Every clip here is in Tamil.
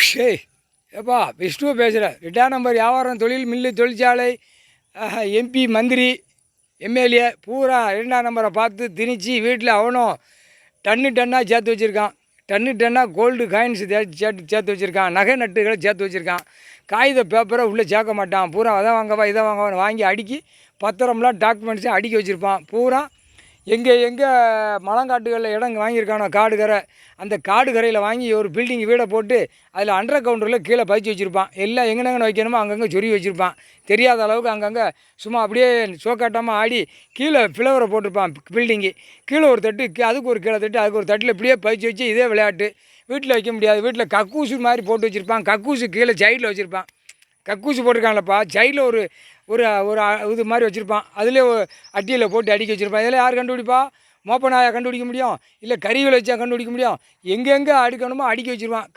ஷேய் ஏப்பா விஷ்ணு பேசுகிறேன். ரிட்டா நம்பர் வியாபாரம், தொழில், மில்லு, தொழிற்சாலை, எம்பி, மந்திரி, எம்எல்ஏ பூரா 2ஆம் நம்பரை பார்த்து திணிச்சு வீட்டில் அவனும் டன்னாக சேர்த்து வச்சுருக்கான். டன்னாக கோல்டு காயின்ஸ் சேர்த்து வச்சுருக்கான். நகை நட்டுகளை சேர்த்து வச்சுருக்கான். காகித பேப்பரை உள்ளே சேர்க்க மாட்டான். பூரா அதை வாங்கவா இதை வாங்கவான்னு வாங்கி அடுக்கி பத்திரம்லாம் டாக்குமெண்ட்ஸும் அடுக்கி வச்சுருப்பான். பூரா எங்கே மலங்காட்டுகளில் இடம் வாங்கியிருக்கானோ காடு கரை, அந்த காடு கரையில் வாங்கி ஒரு பில்டிங் வீடை போட்டு அதில் அண்டர் கவுண்டரில் கீழே பதிச்சு வச்சுருப்பான். எல்லாம் எங்கெங்கன்னு வைக்கணுமோ அங்கங்கே சொருவி வச்சுருப்பான். தெரியாத அளவுக்கு அங்கங்கே சும்மா அப்படியே சோக்காட்டாமல் ஆடி கீழே ஃப்ளவரை போட்டிருப்பான். பில்டிங்கு கீழே ஒரு தட்டு, அதுக்கு ஒரு கீழே தட்டு, அதுக்கு ஒரு தட்டில் இப்படியே பதிச்சு வச்சு இதே விளையாட்டு. வீட்டில் வைக்க முடியாது. வீட்டில் கக்கூசு மாதிரி போட்டு வச்சுருப்பான். கக்கூசு கீழே சைடில் வச்சுருப்பான். கக்கூசு போட்டிருக்காங்களப்பா, சைடில் ஒரு ஒரு ஒரு இது மாதிரி வச்சுருப்பான். அதிலே அட்டியில் போட்டு அடுக்கி வச்சுருப்பான். இதெல்லாம் யார் கண்டுபிடிப்பா? மோப்பனாயா கண்டுபிடிக்க முடியும்? இல்லை கருவியில் வச்சா கண்டுபிடிக்க முடியும்? எங்கெங்கே அடுக்கணுமோ அடுக்கி வச்சுருப்பான்.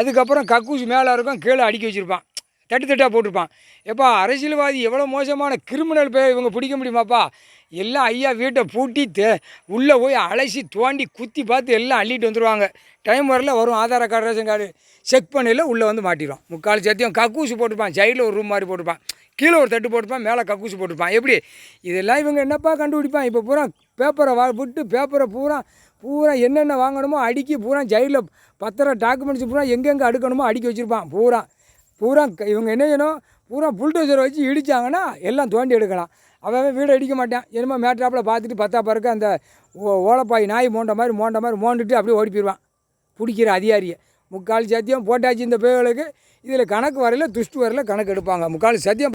அதுக்கப்புறம் கக்கூசு மேலே இருக்கும், கீழே அடுக்கி வச்சுருப்பான். தட்டாக போட்டிருப்பான். எப்பா அரசியல்வாதி எவ்வளோ மோசமான கிரிமினல் பேர் இவங்க பிடிக்க முடியுமாப்பா? எல்லாம் ஐயா வீட்டை பூட்டி உள்ளே போய் அலசி தோண்டி குத்தி பார்த்து எல்லாம் அள்ளிட்டு வந்துடுவாங்க. டைம் வரல வரும் ஆதார கார்டு, ரேஷன் கார்டு செக் பண்ணல உள்ளே வந்து மாட்டிடும். முக்கால் சத்தியம் கக்கூசு போட்டிருப்பான். சைடில் ஒரு ரூம் மாதிரி போட்டிருப்பான். கீழே ஒரு தட்டு போட்டிருப்பான், மேலே கக்கூசு போட்டிருப்பான். எப்படி இதெல்லாம் இவங்க என்னப்பா கண்டுபிடிப்பான்? இப்போ பூரா பேப்பரை விட்டு பேப்பரை பூரா என்னென்ன வாங்கணுமோ அடுக்கி பூரா சைடில் பத்திரம் டாக்குமெண்ட்ஸ் பூரா எங்கெங்கே அடுக்கணுமோ அடுக்கி வச்சுருப்பான். பூரா இவங்க என்ன செய்யணும்? பூரா புல்டோசரை வச்சு இடித்தாங்கன்னா எல்லாம் தோண்டி எடுக்கலாம். அவன் வீடை அடிக்க மாட்டான். என்னமோ மேட்ராப்பில் பார்த்துட்டு பத்தா பிறகு அந்த ஓலப்பாய் நாய் மோண்ட மாதிரி மோண்டுட்டு அப்படியே ஓடி போயிடுவான். பிடிக்கிற அதிகாரியை முக்கால் சத்தியம் போட்டாச்சு இந்த பேர்களுக்கு. இதில் கணக்கு வரையில் துஷ்டு வரையில் கணக்கு எடுப்பாங்க. முக்கால் சத்தியம்